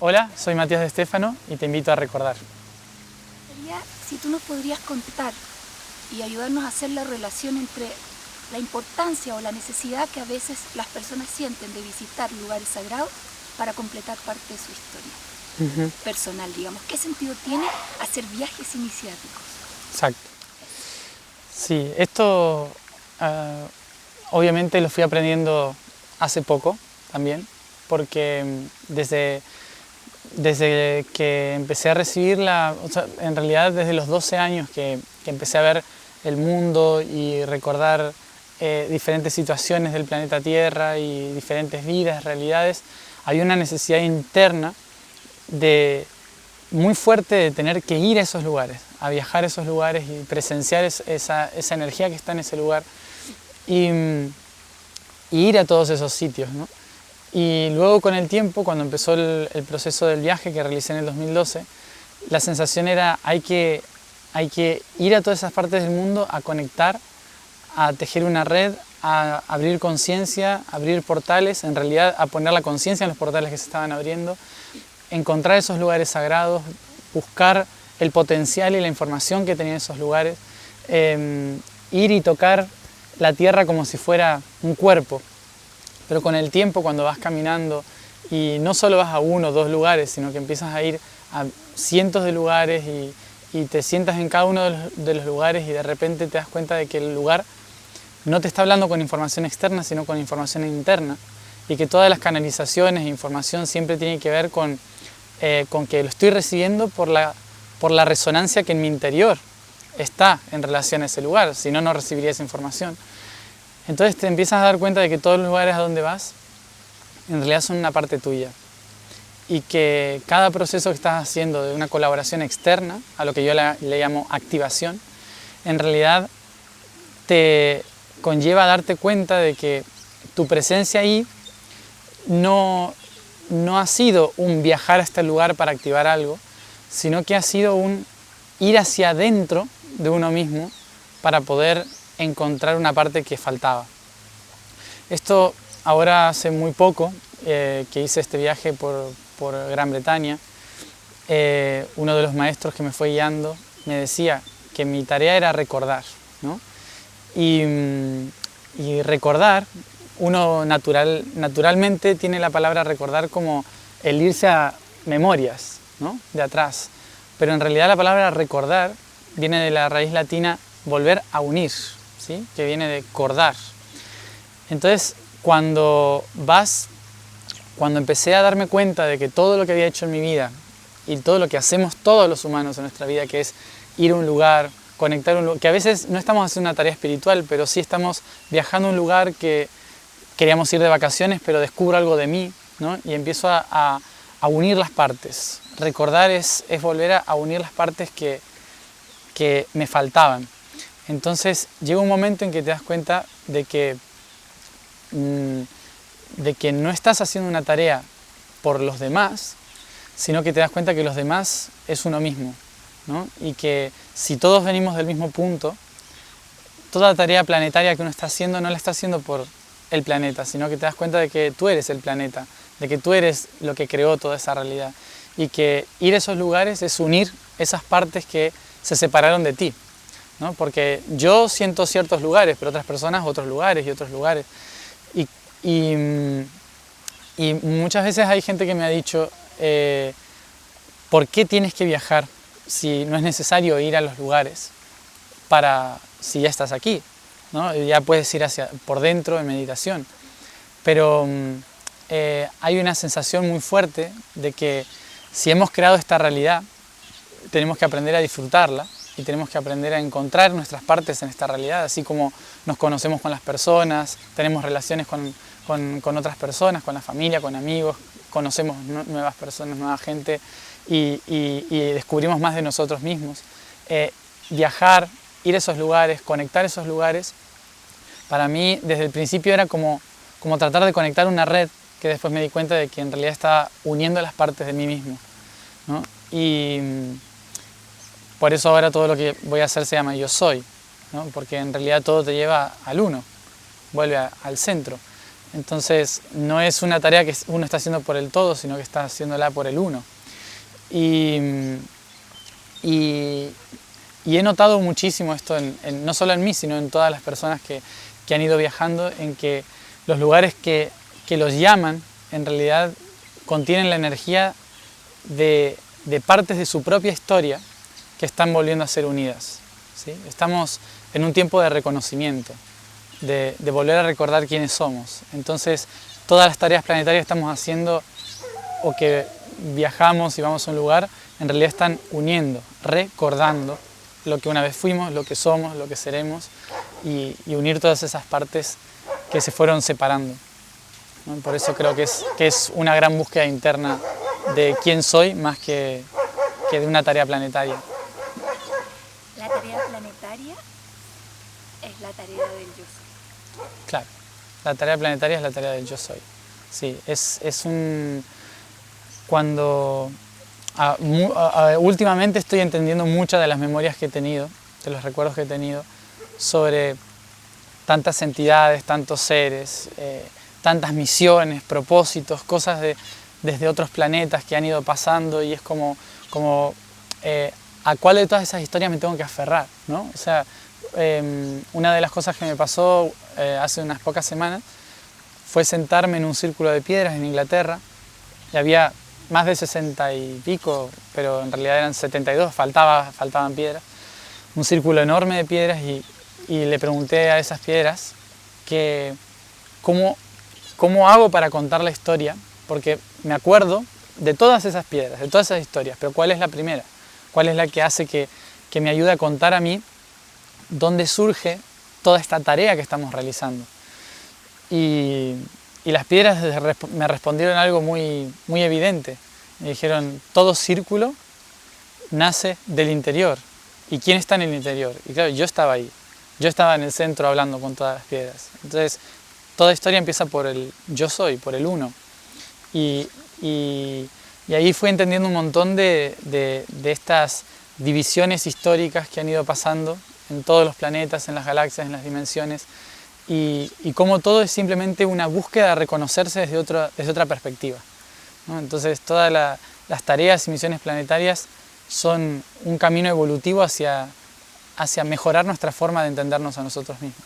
Hola, soy Matías de Stefano y te invito a recordar. Si tú nos podrías contar y ayudarnos a hacer la relación entre la importancia o la necesidad que a veces las personas sienten de visitar lugares sagrados para completar parte de su historia personal, digamos. ¿Qué sentido tiene hacer viajes iniciáticos? Exacto. Sí, esto obviamente lo fui aprendiendo hace poco también, porque desde que empecé a recibirla, o sea, en realidad desde los 12 años que empecé a ver el mundo y recordar diferentes situaciones del planeta Tierra y diferentes vidas, realidades, había una necesidad interna muy fuerte de tener que ir a esos lugares, a viajar a esos lugares y presenciar esa energía que está en ese lugar y ir a todos esos sitios, ¿no? Y luego con el tiempo, cuando empezó el proceso del viaje que realicé en el 2012, la sensación era hay que ir a todas esas partes del mundo a conectar, a tejer una red, a abrir conciencia, abrir portales, en realidad a poner la conciencia en los portales que se estaban abriendo, encontrar esos lugares sagrados, buscar el potencial y la información que tenían esos lugares, ir y tocar la tierra como si fuera un cuerpo. Pero con el tiempo, cuando vas caminando y no solo vas a uno o dos lugares, sino que empiezas a ir a cientos de lugares y te sientas en cada uno de los lugares y de repente te das cuenta de que el lugar no te está hablando con información externa, sino con información interna, y que todas las canalizaciones e información siempre tienen que ver con que lo estoy recibiendo por la resonancia que en mi interior está en relación a ese lugar, si no, no recibiría esa información. Entonces te empiezas a dar cuenta de que todos los lugares a donde vas en realidad son una parte tuya y que cada proceso que estás haciendo de una colaboración externa, a lo que yo le llamo activación, en realidad te conlleva a darte cuenta de que tu presencia ahí no ha sido un viajar a este lugar para activar algo, sino que ha sido un ir hacia adentro de uno mismo para poder encontrar una parte que faltaba. Esto ahora hace muy poco que hice este viaje por Gran Bretaña, uno de los maestros que me fue guiando me decía que mi tarea era recordar, ¿no? Y recordar, uno naturalmente tiene la palabra recordar como el irse a memorias, ¿no? De atrás, pero en realidad la palabra recordar viene de la raíz latina volver a unir, ¿sí? Que viene de cordar. Entonces, cuando empecé a darme cuenta de que todo lo que había hecho en mi vida y todo lo que hacemos todos los humanos en nuestra vida, que es ir a un lugar, conectar un lugar, que a veces no estamos haciendo una tarea espiritual, pero sí estamos viajando a un lugar que queríamos ir de vacaciones, pero descubro algo de mí, ¿no? Y empiezo a unir las partes. Recordar es volver a unir las partes que me faltaban. Entonces llega un momento en que te das cuenta de que no estás haciendo una tarea por los demás, sino que te das cuenta que los demás es uno mismo, ¿no? Y que si todos venimos del mismo punto, toda tarea planetaria que uno está haciendo no la está haciendo por el planeta, sino que te das cuenta de que tú eres el planeta, de que tú eres lo que creó toda esa realidad y que ir a esos lugares es unir esas partes que se separaron de ti, ¿no? Porque yo siento ciertos lugares, pero otras personas otros lugares y otros lugares. Y muchas veces hay gente que me ha dicho, ¿por qué tienes que viajar si no es necesario ir a los lugares si ya estás aquí, ¿no? Ya puedes ir por dentro en meditación. Pero hay una sensación muy fuerte de que si hemos creado esta realidad, tenemos que aprender a disfrutarla y tenemos que aprender a encontrar nuestras partes en esta realidad, así como nos conocemos con las personas, tenemos relaciones con otras personas, con la familia, con amigos, conocemos nuevas personas, nueva gente y descubrimos más de nosotros mismos. Viajar, ir a esos lugares, conectar esos lugares, para mí desde el principio era como tratar de conectar una red que después me di cuenta de que en realidad estaba uniendo las partes de mí mismo, ¿no? Y por eso ahora todo lo que voy a hacer se llama Yo Soy, ¿no? Porque en realidad todo te lleva al uno, vuelve al centro. Entonces no es una tarea que uno está haciendo por el todo, sino que está haciéndola por el uno. Y, y, y he notado muchísimo esto, no solo en mí, sino en todas las personas que han ido viajando, en que los lugares que los llaman, en realidad contienen la energía de partes de su propia historia que están volviendo a ser unidas, ¿sí? Estamos en un tiempo de reconocimiento, de volver a recordar quiénes somos. Entonces, todas las tareas planetarias que estamos haciendo o que viajamos y vamos a un lugar, en realidad están uniendo, recordando lo que una vez fuimos, lo que somos, lo que seremos, y unir todas esas partes que se fueron separando, ¿no? Por eso creo que es una gran búsqueda interna de quién soy más que de una tarea planetaria. La tarea planetaria es la tarea del yo soy. Claro, la tarea planetaria es la tarea del yo soy. Sí, es un... Cuando... últimamente estoy entendiendo muchas de las memorias que he tenido, de los recuerdos que he tenido, sobre tantas entidades, tantos seres, tantas misiones, propósitos, cosas desde otros planetas que han ido pasando, y es como a cuál de todas esas historias me tengo que aferrar, ¿no? O sea, una de las cosas que me pasó hace unas pocas semanas fue sentarme en un círculo de piedras en Inglaterra, y había más de 60 y pico, pero en realidad eran 72, faltaban piedras, un círculo enorme de piedras, y le pregunté a esas piedras que cómo hago para contar la historia, porque me acuerdo de todas esas piedras, de todas esas historias, pero ¿cuál es la primera? ¿Cuál es la que hace que me ayude a contar a mí dónde surge toda esta tarea que estamos realizando? Y las piedras me respondieron algo muy, muy evidente. Me dijeron, todo círculo nace del interior. ¿Y quién está en el interior? Y claro, yo estaba ahí. Yo estaba en el centro hablando con todas las piedras. Entonces, toda historia empieza por el yo soy, por el uno. Y ahí fui entendiendo un montón de estas divisiones históricas que han ido pasando en todos los planetas, en las galaxias, en las dimensiones, y cómo todo es simplemente una búsqueda de reconocerse desde otra perspectiva, ¿no? Entonces todas las tareas y misiones planetarias son un camino evolutivo hacia mejorar nuestra forma de entendernos a nosotros mismos.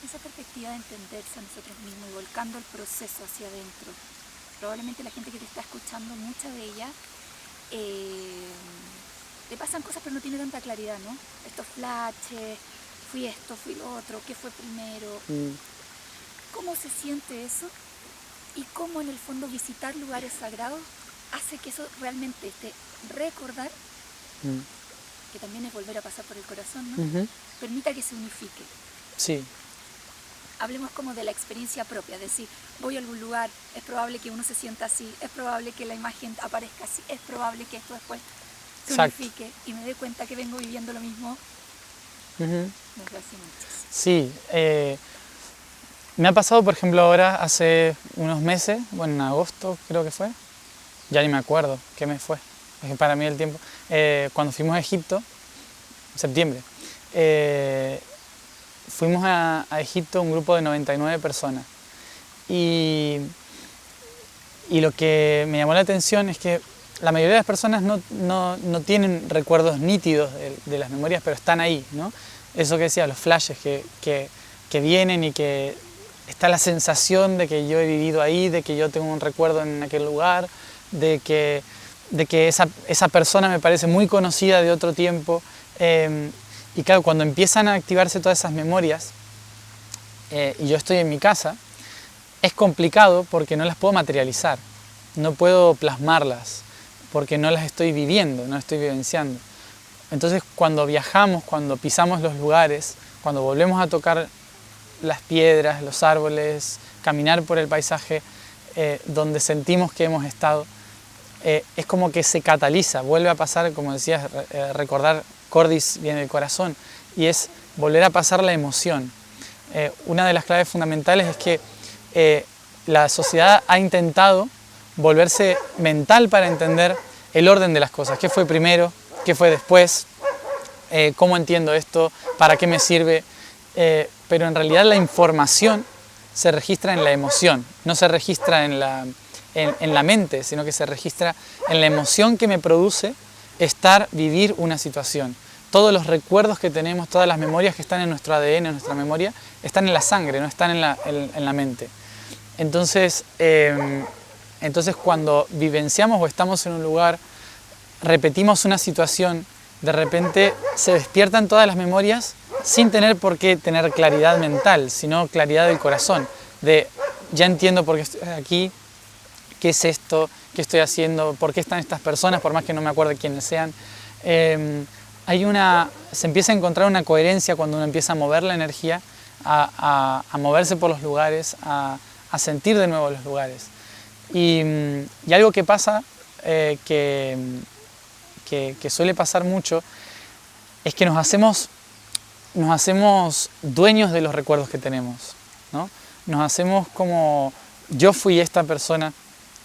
Esa perspectiva de entenderse a nosotros mismos y volcando el proceso hacia adentro. Probablemente la gente que te está escuchando, mucha de ella, le pasan cosas pero no tiene tanta claridad, ¿no? Estos flashes, fui esto, fui lo otro, ¿qué fue primero? ¿Cómo se siente eso? Y cómo en el fondo visitar lugares sagrados hace que eso realmente te recordar, que también es volver a pasar por el corazón, ¿no? Permita que se unifique. Sí. Hablemos como de la experiencia propia, es decir, voy a algún lugar, es probable que uno se sienta así, es probable que la imagen aparezca así, es probable que esto después se unifique y me dé cuenta que vengo viviendo lo mismo desde hace muchos. Sí, me ha pasado, por ejemplo, ahora hace unos meses, bueno, en agosto creo que fue, ya ni me acuerdo qué mes fue, es que para mí el tiempo, cuando fuimos a Egipto, en septiembre, fuimos a Egipto un grupo de 99 personas, y lo que me llamó la atención es que la mayoría de las personas no tienen recuerdos nítidos de las memorias, pero están ahí, ¿no? Eso que decía, los flashes que vienen, y que está la sensación de que yo he vivido ahí, de que yo tengo un recuerdo en aquel lugar, de que esa persona me parece muy conocida de otro tiempo. Y claro, cuando empiezan a activarse todas esas memorias, y yo estoy en mi casa, es complicado porque no las puedo materializar, no puedo plasmarlas, porque no las estoy viviendo, no las estoy vivenciando. Entonces, cuando viajamos, cuando pisamos los lugares, cuando volvemos a tocar las piedras, los árboles, caminar por el paisaje donde sentimos que hemos estado, es como que se cataliza, vuelve a pasar, como decías, recordar cordis viene del corazón, y es volver a pasar la emoción. Una de las claves fundamentales es que la sociedad ha intentado volverse mental para entender el orden de las cosas, qué fue primero, qué fue después, cómo entiendo esto, para qué me sirve, pero en realidad la información se registra en la emoción, no se registra en la mente, sino que se registra en la emoción que me produce vivir una situación. Todos los recuerdos que tenemos, todas las memorias que están en nuestro ADN, en nuestra memoria, están en la sangre, no están en la mente. Entonces cuando vivenciamos o estamos en un lugar, repetimos una situación, de repente se despiertan todas las memorias sin tener por qué tener claridad mental, sino claridad del corazón, de ya entiendo por qué estoy aquí, qué es esto, qué estoy haciendo, por qué están estas personas, por más que no me acuerde quiénes sean. Se empieza a encontrar una coherencia cuando uno empieza a mover la energía, a moverse por los lugares, a sentir de nuevo los lugares. Y algo que pasa, que suele pasar mucho, es que nos hacemos dueños de los recuerdos que tenemos, ¿no? Nos hacemos como, yo fui esta persona,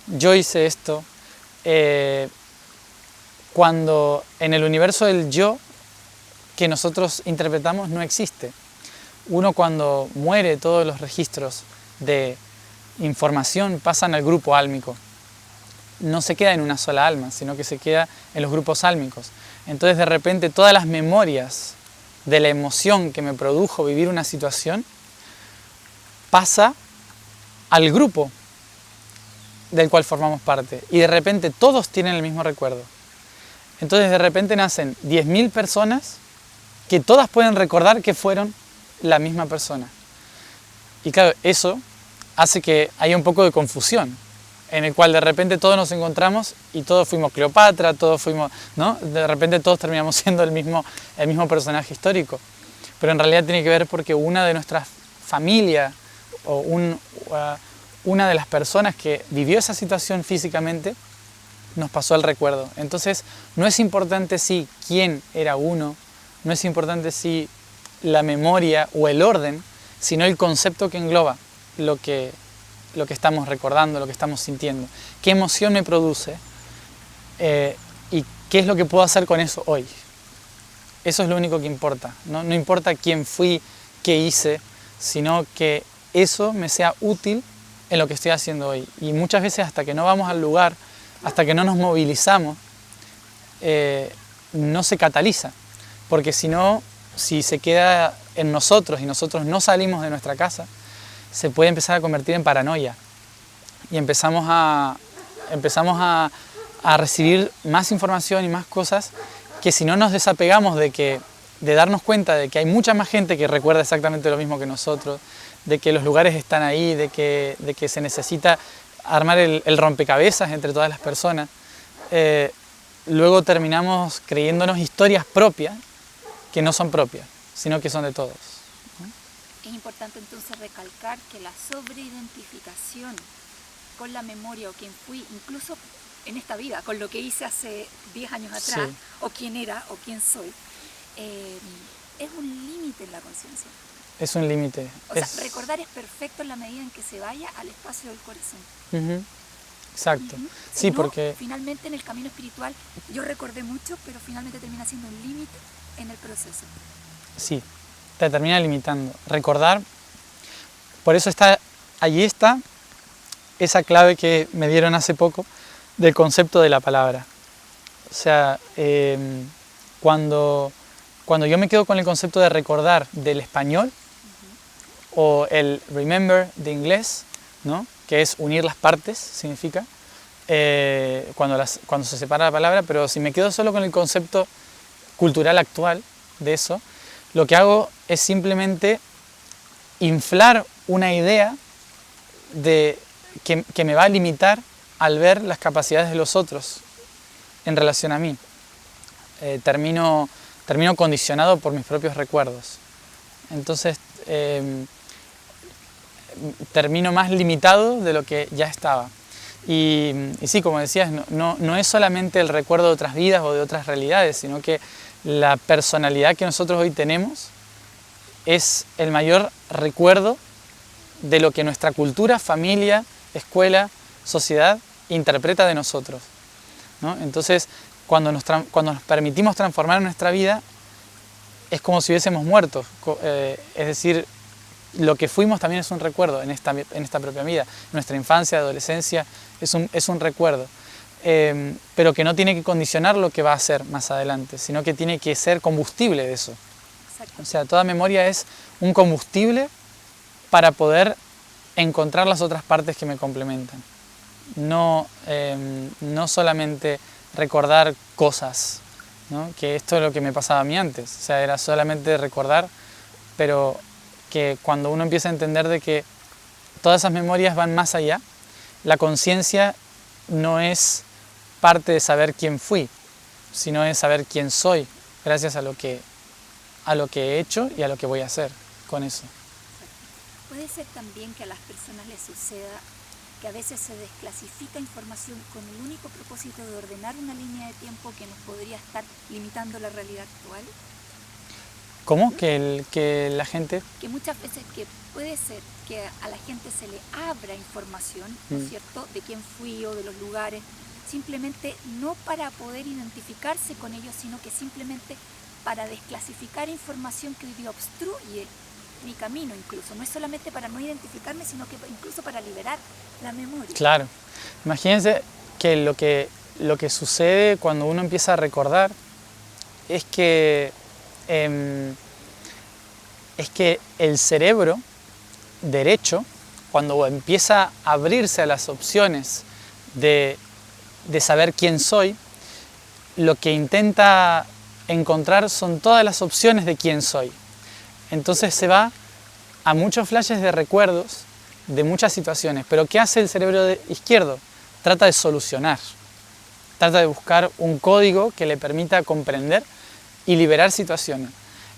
yo hice esto, cuando en el universo del yo que nosotros interpretamos no existe. Uno cuando muere, todos los registros de información pasan al grupo álmico. No se queda en una sola alma, sino que se queda en los grupos álmicos. Entonces de repente todas las memorias de la emoción que me produjo vivir una situación pasa al grupo del cual formamos parte. Y de repente todos tienen el mismo recuerdo. Entonces de repente nacen 10.000 personas que todas pueden recordar que fueron la misma persona. Y claro, eso hace que haya un poco de confusión, en el cual de repente todos nos encontramos y todos fuimos Cleopatra, todos fuimos, ¿no? De repente todos terminamos siendo el mismo personaje histórico. Pero en realidad tiene que ver porque una de nuestras familias o una de las personas que vivió esa situación físicamente nos pasó el recuerdo. Entonces no es importante si quién era uno, no es importante si la memoria o el orden, sino el concepto que engloba lo que estamos recordando, lo que estamos sintiendo. ¿Qué emoción me produce? ¿Y qué es lo que puedo hacer con eso hoy? Eso es lo único que importa. No importa quién fui, qué hice, sino que eso me sea útil en lo que estoy haciendo hoy. Y muchas veces hasta que no vamos al lugar, hasta que no nos movilizamos, no se cataliza. Porque si se queda en nosotros y nosotros no salimos de nuestra casa, se puede empezar a convertir en paranoia. Y empezamos a recibir más información y más cosas que si no nos desapegamos de darnos cuenta de que hay mucha más gente que recuerda exactamente lo mismo que nosotros, de que los lugares están ahí, de que se necesita armar el rompecabezas entre todas las personas, luego terminamos creyéndonos historias propias que no son propias, sino que son de todos. Es importante entonces recalcar que la sobreidentificación con la memoria o quién fui, incluso en esta vida, con lo que hice hace 10 años atrás, sí, o quién era o quién soy, es un límite en la conciencia. Es un límite. O sea, recordar es perfecto en la medida en que se vaya al espacio del corazón. Exacto. Sí, si no, porque finalmente en el camino espiritual yo recordé mucho, pero finalmente termina siendo un límite en el proceso. Sí, te termina limitando. Recordar, por eso allí está esa clave que me dieron hace poco del concepto de la palabra. O sea, cuando yo me quedo con el concepto de recordar del español, o el remember de inglés, ¿no? Que es unir las partes, significa, cuando se separa la palabra, pero si me quedo solo con el concepto cultural actual de eso, lo que hago es simplemente inflar una idea que me va a limitar al ver las capacidades de los otros en relación a mí. Termino condicionado por mis propios recuerdos. Entonces termino más limitado de lo que ya estaba. Y sí, como decías, no es solamente el recuerdo de otras vidas o de otras realidades, sino que la personalidad que nosotros hoy tenemos es el mayor recuerdo de lo que nuestra cultura, familia, escuela, sociedad interpreta de nosotros, ¿no? Entonces, cuando nos permitimos transformar nuestra vida, es como si hubiésemos muerto. Es decir, lo que fuimos también es un recuerdo en esta propia vida. Nuestra infancia, adolescencia es un recuerdo, pero que no tiene que condicionar lo que va a ser más adelante, sino que tiene que ser combustible de eso. Exacto. O sea, toda memoria es un combustible para poder encontrar las otras partes que me complementan. No solamente recordar cosas, ¿no? Que esto es lo que me pasaba a mí antes. O sea, era solamente recordar, pero que cuando uno empieza a entender de que todas esas memorias van más allá, la conciencia no es parte de saber quién fui, sino es saber quién soy, gracias a lo que he hecho y a lo que voy a hacer con eso. Puede ser también que a las personas les suceda que a veces se desclasifica información con el único propósito de ordenar una línea de tiempo que nos podría estar limitando la realidad actual. ¿Cómo? Que la gente... Que muchas veces que puede ser que a la gente se le abra información, ¿no es cierto?, de quién fui o de los lugares, simplemente no para poder identificarse con ellos, sino que simplemente para desclasificar información que hoy día obstruye mi camino incluso. No es solamente para no identificarme, sino que incluso para liberar la memoria. Claro. Imagínense que lo que sucede cuando uno empieza a recordar es que el cerebro derecho, cuando empieza a abrirse a las opciones de saber quién soy, lo que intenta encontrar son todas las opciones de quién soy. Entonces se va a muchos flashes de recuerdos de muchas situaciones. Pero ¿qué hace el cerebro izquierdo? Trata de solucionar. Trata de buscar un código que le permita comprender y liberar situaciones.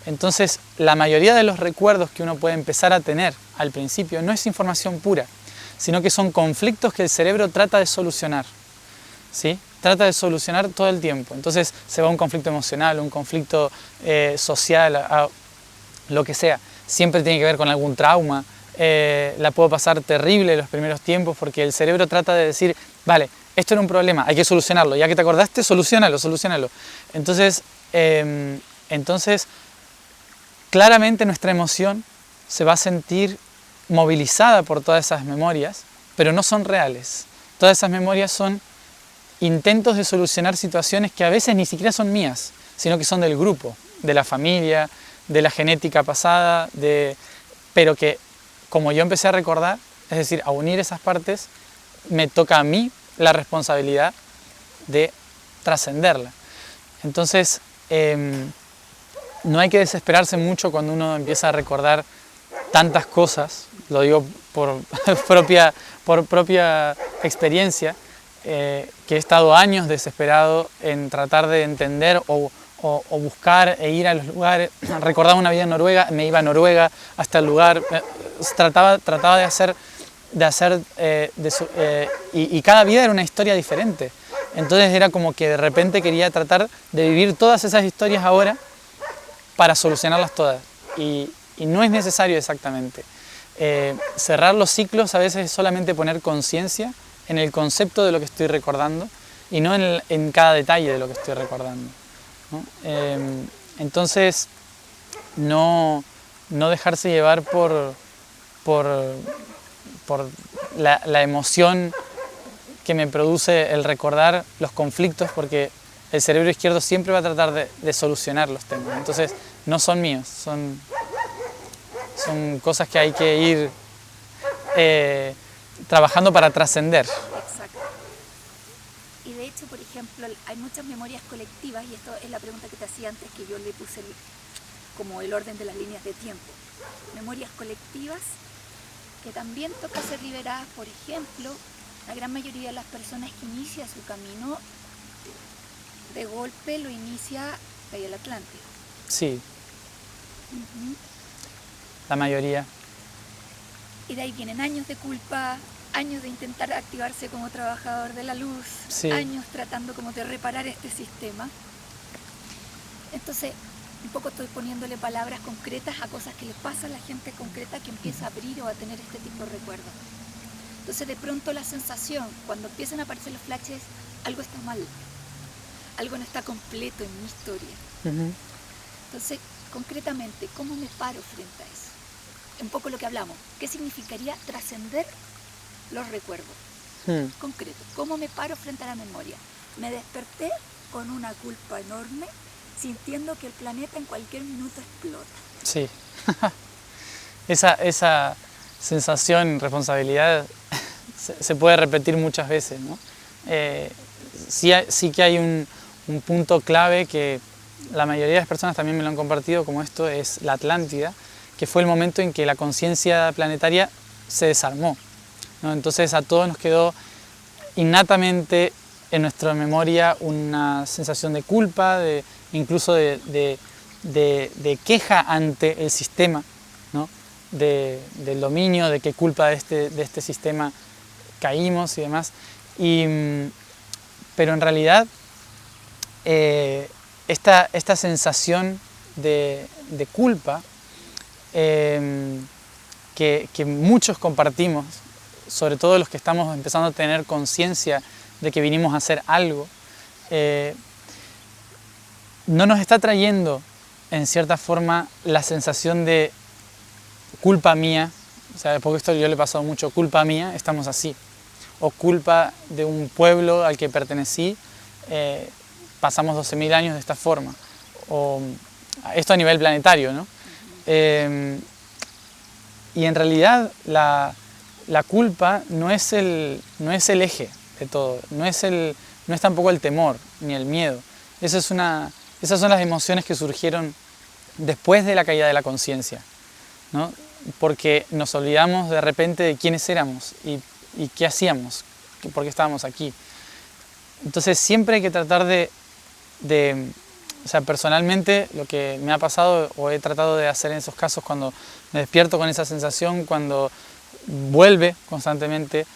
Entonces, la mayoría de los recuerdos que uno puede empezar a tener al principio no es información pura, sino que son conflictos que el cerebro trata de solucionar, ¿sí? Trata de solucionar todo el tiempo. Entonces, se va a un conflicto emocional, un conflicto social, a lo que sea. Siempre tiene que ver con algún trauma. La puedo pasar terrible en los primeros tiempos porque el cerebro trata de decir, vale, esto era un problema, hay que solucionarlo. Ya que te acordaste, solucionalo. Entonces, claramente nuestra emoción se va a sentir movilizada por todas esas memorias, pero no son reales. Todas esas memorias son intentos de solucionar situaciones que a veces ni siquiera son mías, sino que son del grupo, de la familia, de la genética pasada, pero que como yo empecé a recordar, es decir, a unir esas partes, me toca a mí la responsabilidad de trascenderla. Entonces, no hay que desesperarse mucho cuando uno empieza a recordar tantas cosas, lo digo por propia experiencia, que he estado años desesperado en tratar de entender o buscar e ir a los lugares. Recordaba una vida en Noruega, me iba a Noruega hasta el lugar, trataba de hacer y cada vida era una historia diferente. Entonces era como que de repente quería tratar de vivir todas esas historias ahora para solucionarlas todas. Y no es necesario exactamente. Cerrar los ciclos a veces es solamente poner conciencia en el concepto de lo que estoy recordando y no en cada detalle de lo que estoy recordando, ¿no? Entonces, no dejarse llevar por la emoción que me produce el recordar los conflictos, porque el cerebro izquierdo siempre va a tratar de solucionar los temas. Entonces, no son míos, son cosas que hay que ir trabajando para trascender. Exacto. Y de hecho, por ejemplo, hay muchas memorias colectivas, y esto es la pregunta que te hacía antes, que yo le puse como el orden de las líneas de tiempo. Memorias colectivas que también toca ser liberadas. Por ejemplo, la gran mayoría de las personas que inicia su camino, de golpe lo inicia ahí el Atlántico. Sí. La mayoría. Y de ahí vienen años de culpa, años de intentar activarse como trabajador de la luz, sí, años tratando como de reparar este sistema. Entonces, un poco estoy poniéndole palabras concretas a cosas que le pasa a la gente concreta que empieza a abrir o a tener este tipo de recuerdos. Entonces, de pronto la sensación, cuando empiezan a aparecer los flashes, algo está mal, algo no está completo en mi historia. Entonces, concretamente, ¿cómo me paro frente a eso? un poco lo que hablamos. ¿Qué significaría trascender los recuerdos? Concreto, ¿cómo me paro frente a la memoria? Me desperté con una culpa enorme, sintiendo que el planeta en cualquier minuto explota. Sí. esa sensación, responsabilidad, se puede repetir muchas veces, ¿no? Sí que hay un punto clave que la mayoría de las personas también me lo han compartido, como esto es la Atlántida, que fue el momento en que la conciencia planetaria se desarmó, ¿no? Entonces a todos nos quedó innatamente en nuestra memoria una sensación de culpa, incluso de queja ante el sistema, ¿no? Del dominio, de qué culpa de este sistema caímos y demás. Pero en realidad esta sensación de culpa que muchos compartimos, sobre todo los que estamos empezando a tener conciencia de que vinimos a hacer algo, no nos está trayendo en cierta forma la sensación de culpa mía, o sea, porque esto yo le he pasado mucho, culpa mía, estamos así, o culpa de un pueblo al que pertenecí, pasamos 12.000 años de esta forma, o esto a nivel planetario, ¿no? Y en realidad la culpa no es el eje de todo, no es tampoco el temor ni el miedo. Esas son las emociones que surgieron después de la caída de la conciencia, ¿no? Porque nos olvidamos de repente de quiénes éramos y qué hacíamos, por qué estábamos aquí. Entonces siempre hay que tratar o sea, personalmente lo que me ha pasado o he tratado de hacer en esos casos cuando me despierto con esa sensación, cuando vuelve constantemente,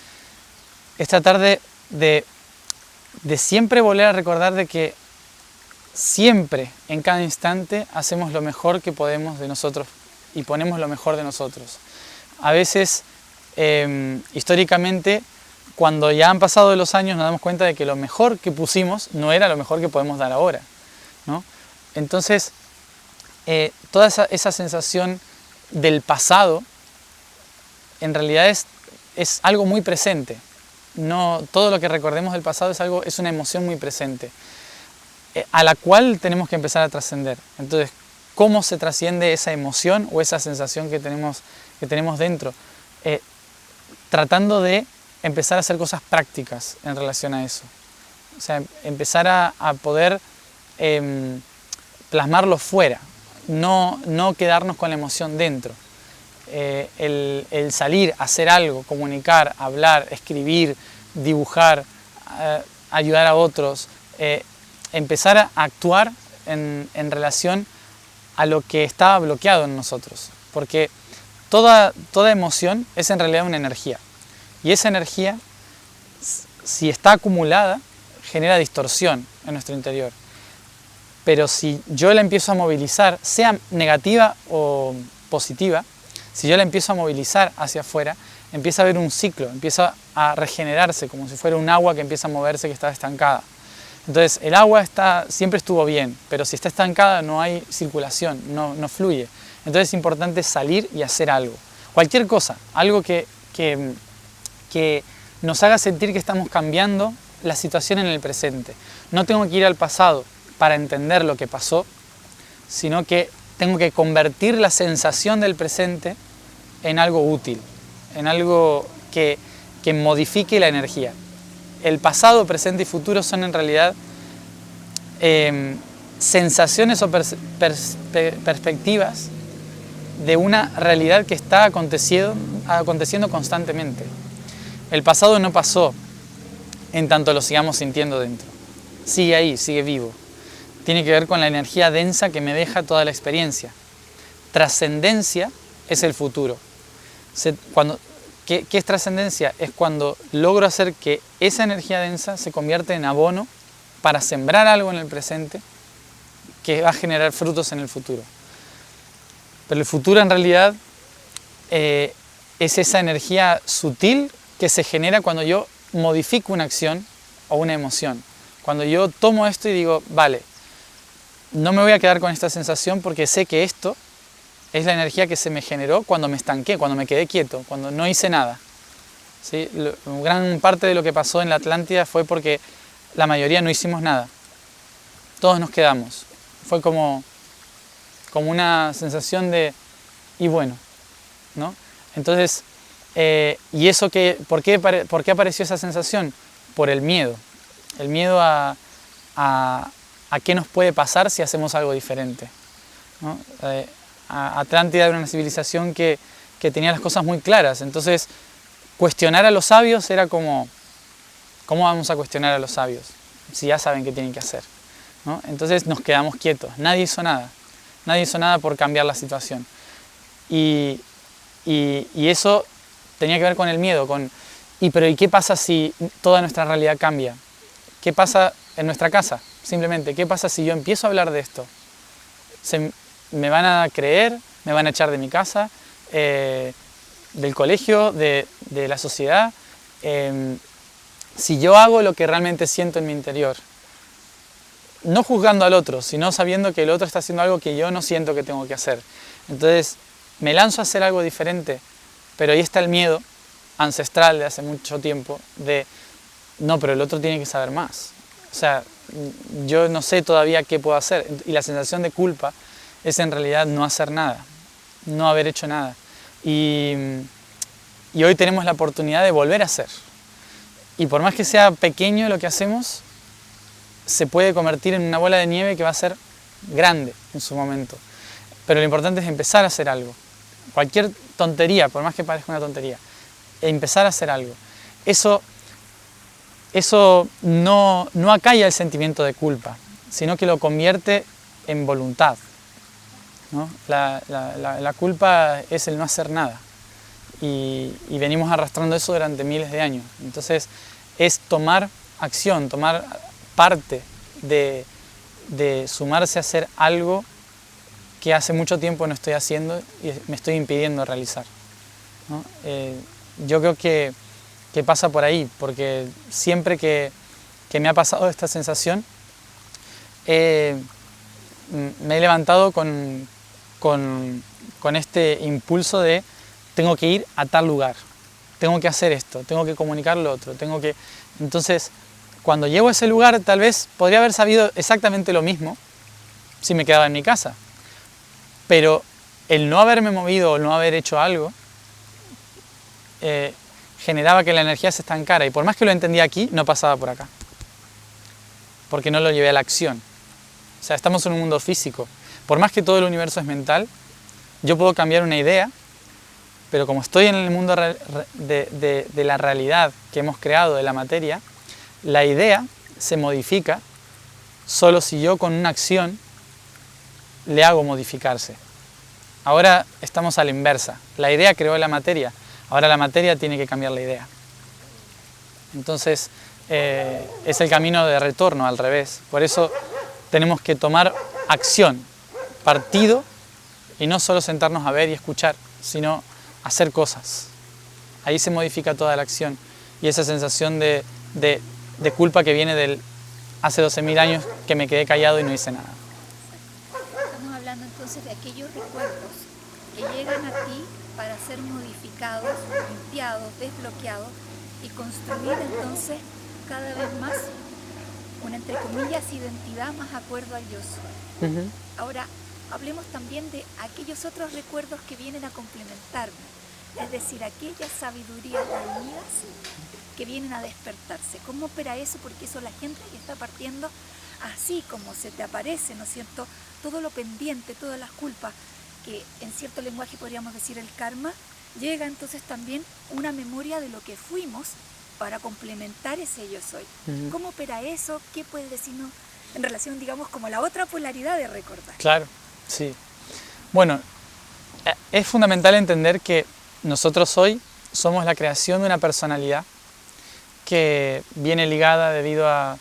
es tratar de siempre volver a recordar de que siempre, en cada instante, hacemos lo mejor que podemos de nosotros y ponemos lo mejor de nosotros. A veces, históricamente, cuando ya han pasado los años, nos damos cuenta de que lo mejor que pusimos no era lo mejor que podemos dar ahora, ¿no? Entonces, toda esa sensación del pasado, en realidad es algo muy presente. No, todo lo que recordemos del pasado es una emoción muy presente, a la cual tenemos que empezar a trascender. Entonces, ¿cómo se trasciende esa emoción o esa sensación que tenemos dentro? Tratando de empezar a hacer cosas prácticas en relación a eso. O sea, empezar a poder plasmarlo fuera, no quedarnos con la emoción dentro. El salir, hacer algo, comunicar, hablar, escribir, dibujar, ayudar a otros, empezar a actuar en relación a lo que estaba bloqueado en nosotros. Porque toda emoción es en realidad una energía. Y esa energía, si está acumulada, genera distorsión en nuestro interior. Pero si yo la empiezo a movilizar, sea negativa o positiva, si yo la empiezo a movilizar hacia afuera, empieza a haber un ciclo, empieza a regenerarse, como si fuera un agua que empieza a moverse, que estaba estancada. Entonces, el agua siempre estuvo bien, pero si está estancada no hay circulación, no fluye. Entonces es importante salir y hacer algo. Cualquier cosa, algo que nos haga sentir que estamos cambiando la situación en el presente. No tengo que ir al pasado para entender lo que pasó, sino que tengo que convertir la sensación del presente en algo útil, en algo que modifique la energía. El pasado, presente y futuro son en realidad sensaciones o perspectivas de una realidad que está aconteciendo constantemente. El pasado no pasó en tanto lo sigamos sintiendo dentro. Sigue ahí, sigue vivo. Tiene que ver con la energía densa que me deja toda la experiencia. Trascendencia es el futuro. ¿Qué es trascendencia? Es cuando logro hacer que esa energía densa se convierta en abono para sembrar algo en el presente que va a generar frutos en el futuro. Pero el futuro en realidad es esa energía sutil que se genera cuando yo modifico una acción o una emoción. Cuando yo tomo esto y digo, vale, no me voy a quedar con esta sensación porque sé que esto es la energía que se me generó cuando me estanqué, cuando me quedé quieto, cuando no hice nada. ¿Sí? Gran parte de lo que pasó en la Atlántida fue porque la mayoría no hicimos nada. Todos nos quedamos. Fue como una sensación de, y bueno, ¿no? Entonces, ¿y eso qué, por qué apareció esa sensación? Por el miedo. El miedo a qué nos puede pasar si hacemos algo diferente, ¿no? Atlántida era una civilización que tenía las cosas muy claras. Entonces, cuestionar a los sabios era como, ¿cómo vamos a cuestionar a los sabios si ya saben qué tienen que hacer, ¿no? Entonces nos quedamos quietos, nadie hizo nada por cambiar la situación. Y eso tenía que ver con el miedo, pero ¿y qué pasa si toda nuestra realidad cambia? ¿Qué pasa en nuestra casa? Simplemente, ¿qué pasa si yo empiezo a hablar de esto? ¿Me van a creer? ¿Me van a echar de mi casa? ¿Del colegio? ¿De la sociedad? Si yo hago lo que realmente siento en mi interior, no juzgando al otro, sino sabiendo que el otro está haciendo algo que yo no siento que tengo que hacer. Entonces, me lanzo a hacer algo diferente, pero ahí está el miedo ancestral de hace mucho tiempo de, no, pero el otro tiene que saber más. O sea, yo no sé todavía qué puedo hacer. Y la sensación de culpa es en realidad no hacer nada, no haber hecho nada. Y hoy tenemos la oportunidad de volver a hacer. Y por más que sea pequeño lo que hacemos, se puede convertir en una bola de nieve que va a ser grande en su momento. Pero lo importante es empezar a hacer algo. Cualquier tontería, por más que parezca una tontería, empezar a hacer algo. Eso no acalla el sentimiento de culpa, sino que lo convierte en voluntad, ¿no? La culpa es el no hacer nada. Y venimos arrastrando eso durante miles de años. Entonces es tomar acción, tomar parte de sumarse a hacer algo que hace mucho tiempo no estoy haciendo y me estoy impidiendo realizar, ¿no? Yo creo que pasa por ahí, porque siempre que me ha pasado esta sensación, me he levantado con este impulso de tengo que ir a tal lugar, tengo que hacer esto, tengo que comunicar lo otro, Entonces, cuando llego a ese lugar, tal vez podría haber sabido exactamente lo mismo si me quedaba en mi casa. Pero el no haberme movido o no haber hecho algo generaba que la energía se estancara. Y por más que lo entendía aquí, no pasaba por acá. Porque no lo llevé a la acción. O sea, estamos en un mundo físico. Por más que todo el universo es mental, yo puedo cambiar una idea, pero como estoy en el mundo de la realidad que hemos creado, de la materia, la idea se modifica solo si yo con una acción le hago modificarse. Ahora estamos a la inversa. La idea creó la materia, ahora la materia tiene que cambiar la idea. Entonces es el camino de retorno al revés. Por eso tenemos que tomar acción, partido, y no solo sentarnos a ver y escuchar, sino hacer cosas. Ahí se modifica toda la acción. Y esa sensación de culpa que viene del hace 12.000 años que me quedé callado y no hice nada. Estamos hablando entonces de aquellos recuerdos que llegan a ti para ser modificados, limpiados, desbloqueados y construir entonces cada vez más una, entre comillas, identidad más acuerdo al yo soy. Ahora, hablemos también de aquellos otros recuerdos que vienen a complementarme, es decir, aquellas sabidurías dormidas que vienen a despertarse. ¿Cómo opera eso? Porque eso la gente que está partiendo, así como se te aparece, ¿no es cierto?, todo lo pendiente, todas las culpas, que en cierto lenguaje podríamos decir el karma, llega entonces también una memoria de lo que fuimos para complementar ese yo soy. ¿Cómo opera eso? ¿Qué puedes decirnos en relación, digamos, como la otra polaridad de recordar? Claro, sí. Bueno, es fundamental entender que nosotros hoy somos la creación de una personalidad que viene ligada debido a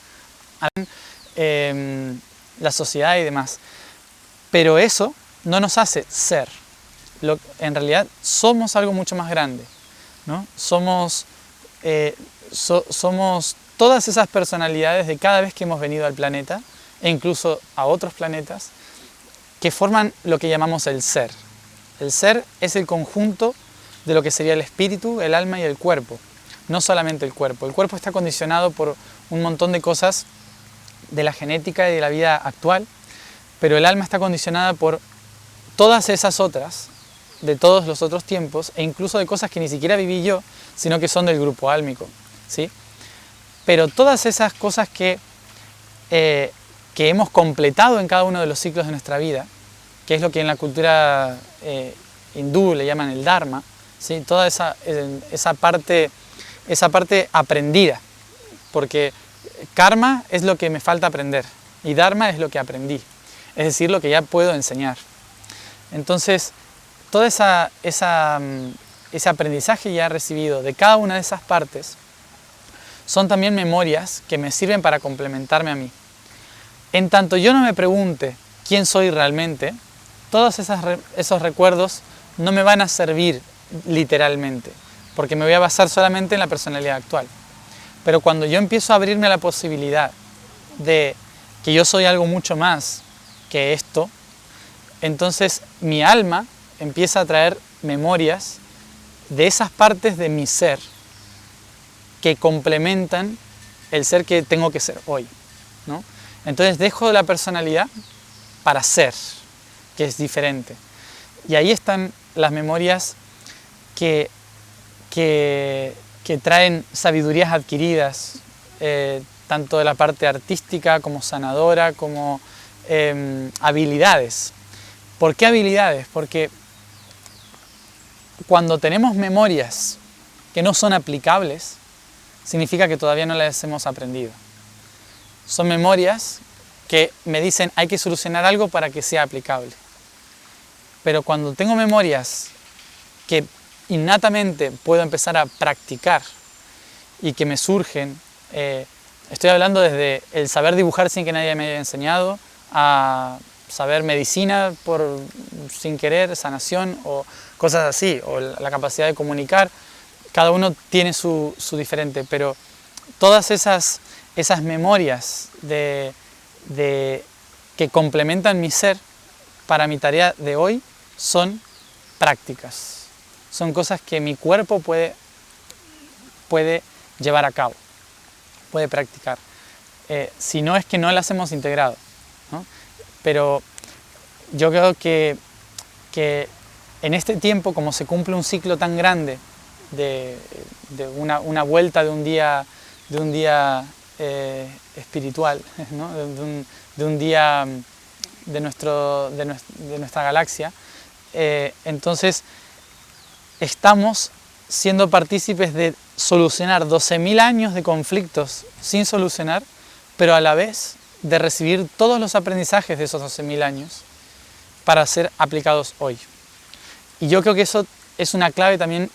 la sociedad y demás. Pero eso no nos hace ser. En realidad somos algo mucho más grande, ¿no? Somos todas esas personalidades de cada vez que hemos venido al planeta, e incluso a otros planetas, que forman lo que llamamos el ser. El ser es el conjunto de lo que sería el espíritu, el alma y el cuerpo, no solamente el cuerpo. El cuerpo está condicionado por un montón de cosas de la genética y de la vida actual, pero el alma está condicionada por todas esas otras, de todos los otros tiempos, e incluso de cosas que ni siquiera viví yo, sino que son del grupo álmico, ¿sí? Pero todas esas cosas que hemos completado en cada uno de los ciclos de nuestra vida, que es lo que en la cultura hindú le llaman el Dharma, ¿sí? Toda esa parte aprendida, porque karma es lo que me falta aprender y Dharma es lo que aprendí, es decir, lo que ya puedo enseñar. Entonces, todo ese aprendizaje ya recibido de cada una de esas partes son también memorias que me sirven para complementarme a mí. En tanto yo no me pregunte quién soy realmente, todos esos recuerdos no me van a servir literalmente, porque me voy a basar solamente en la personalidad actual. Pero cuando yo empiezo a abrirme a la posibilidad de que yo soy algo mucho más que esto, entonces mi alma empieza a traer memorias de esas partes de mi ser que complementan el ser que tengo que ser hoy, ¿no? Entonces dejo la personalidad para ser, que es diferente. Y ahí están las memorias que traen sabidurías adquiridas, tanto de la parte artística como sanadora, como habilidades. ¿Por qué habilidades? Porque cuando tenemos memorias que no son aplicables, significa que todavía no las hemos aprendido. Son memorias que me dicen hay que solucionar algo para que sea aplicable. Pero cuando tengo memorias que innatamente puedo empezar a practicar y que me surgen, estoy hablando desde el saber dibujar sin que nadie me haya enseñado, a saber medicina sin querer, sanación o cosas así, o la capacidad de comunicar. Cada uno tiene su diferente, pero todas esas memorias que complementan mi ser para mi tarea de hoy son prácticas. Son cosas que mi cuerpo puede llevar a cabo, puede practicar. Si no es que no las hemos integrado, ¿no? Pero yo creo que en este tiempo, como se cumple un ciclo tan grande de una vuelta de un día espiritual, ¿no? de un día de nuestra galaxia, entonces estamos siendo partícipes de solucionar 12.000 años de conflictos sin solucionar, pero a la vez de recibir todos los aprendizajes de esos 12.000 años para ser aplicados hoy. Y yo creo que eso es una clave también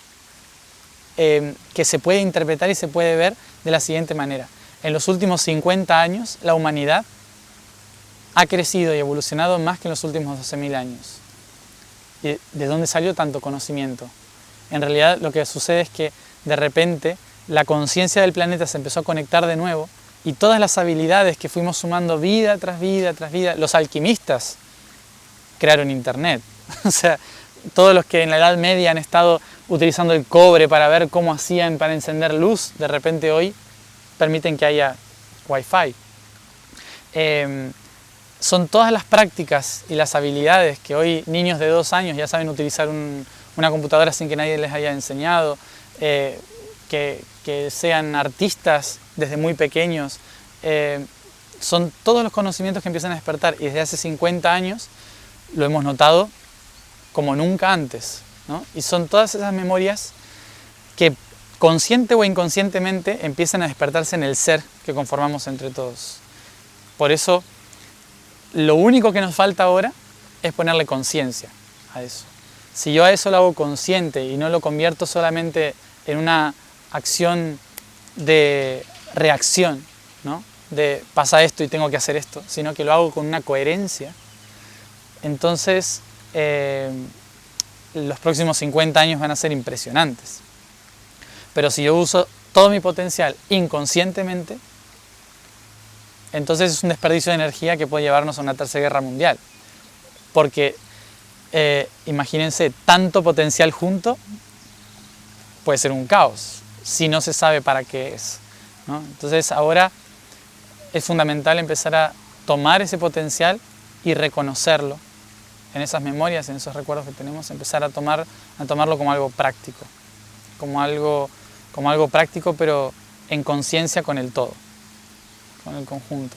que se puede interpretar y se puede ver de la siguiente manera. En los últimos 50 años la humanidad ha crecido y evolucionado más que en los últimos 12.000 años. ¿Y de dónde salió tanto conocimiento? En realidad lo que sucede es que de repente la conciencia del planeta se empezó a conectar de nuevo y todas las habilidades que fuimos sumando vida tras vida tras vida, los alquimistas crearon Internet. O sea, todos los que en la Edad Media han estado utilizando el cobre para ver cómo hacían para encender luz, de repente hoy permiten que haya Wi-Fi. Son todas las prácticas y las habilidades que hoy niños de 2 años ya saben utilizar una computadora sin que nadie les haya enseñado, que sean artistas desde muy pequeños, son todos los conocimientos que empiezan a despertar y desde hace 50 años lo hemos notado como nunca antes, ¿no? Y son todas esas memorias que consciente o inconscientemente empiezan a despertarse en el ser que conformamos entre todos. Por eso lo único que nos falta ahora es ponerle conciencia a eso. Si yo a eso lo hago consciente y no lo convierto solamente en una acción de reacción, ¿no? De pasa esto y tengo que hacer esto, sino que lo hago con una coherencia, entonces los próximos 50 años van a ser impresionantes. Pero si yo uso todo mi potencial inconscientemente, entonces es un desperdicio de energía que puede llevarnos a una tercera guerra mundial. Porque imagínense, tanto potencial junto puede ser un caos si no se sabe para qué es, ¿no? Entonces ahora es fundamental empezar a tomar ese potencial y reconocerlo en esas memorias, en esos recuerdos que tenemos, empezar a tomarlo como algo práctico, como algo práctico, pero en conciencia con el todo, con el conjunto.